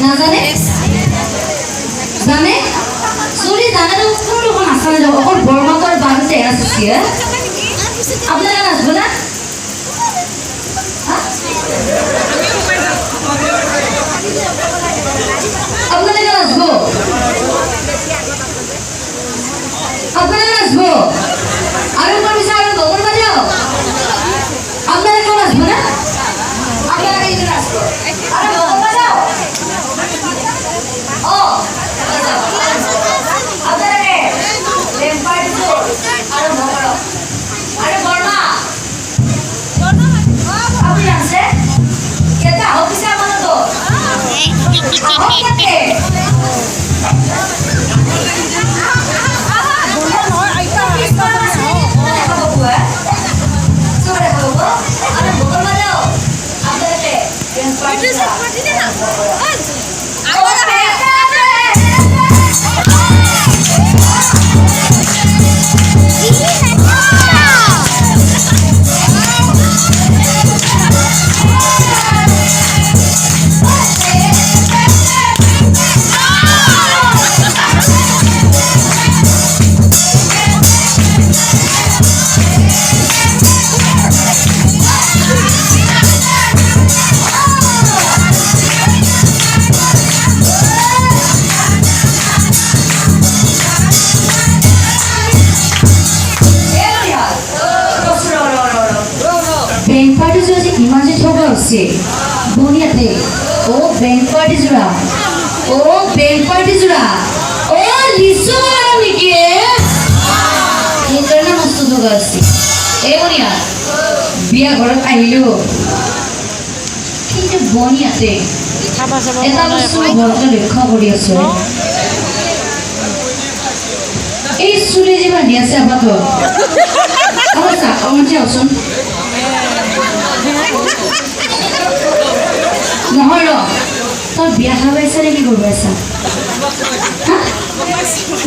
নাজানে জানে চুলি জানে কোনো দেখোন নাচানে যাব অকল বৰমাতৰ বাৰুতে আছে আপোনালোকে নাচব না আপনারা আসবো আর কোন বিষয় আর বলবো বাজাও আপনারা কোন আসবো না আপনারা এইদিকে আসবো আর বলবো বাজাও ও আপনারা রে লেম্পার দিও আর বড় আরে বড়মা আপনি আছে কেটা অফিসে আমাদের তো ওকে বনিয়াতে ও ব্যাংক পার্টি জোড়া ও লিসু আমি কি সেইকাৰণে মস্ত যোগা আছে এই বনিয়া বিয়া ঘৰত আহিলো কিন্তু বনিয়াতে এটা বস্তু ঘৰতে লক্ষ্য কৰি আছো এই চুলি যে বান্ধি আছে আপাতো অমন যাওচোন নহয় ৰ তোৰ বিয়া খাব আহিছা নে কি কৰিব আহিছা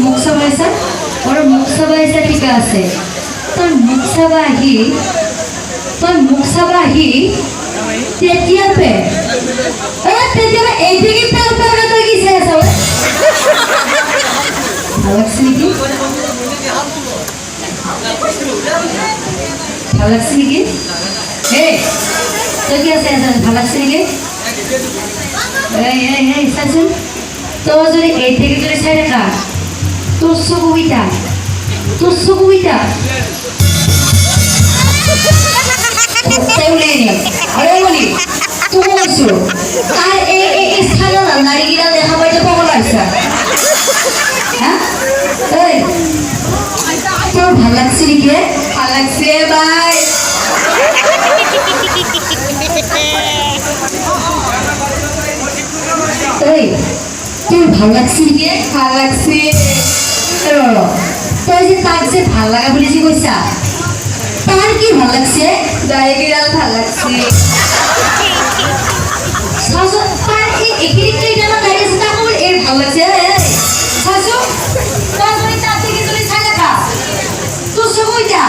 মোক চাব আহিছা আৰু মোক চাব আহিছা ঠিক আছে তোৰ মোক চাব আহি তেতিয়াপে এইদিকে পেল পেল তই কি চাই আছ ভাল লাগছে নেকি হে তই কি আছে ভাল লাগছে নেকি চাচোন তোৰ যদি এই থেকে যদি চাই থাকা তোৰ চকুকেইটা আৰু বলি তোক কৈছো তাৰ এই স্থানৰ নাৰীকেইটা দেখা পাই যে পগলা হৈছা তোৰ ভাল লাগছে নেকি ভাল লাগছে বাই তোর ভাল লাগছে নেকি ভাল লাগছে তই যে তাক যে ভাল লাগা বুলি যে কৈছা তার কি ভাল লাগছে দাড়িগিরাল ভাল লাগছে তার এখানে কেইটা দাড়ি আছে তা বল এর ভাল লাগছে শাশু তোর যদি তার থেকে তুই ছাই দেখা তোর সবইটা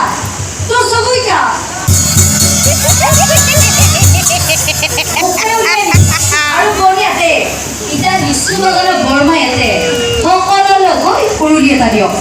আৰু বনিয়াতে ইটা বিশ্ব বৰ্মা ইয়াতে সকলোলৈ গৈ উৰুলি এটা দিয়ক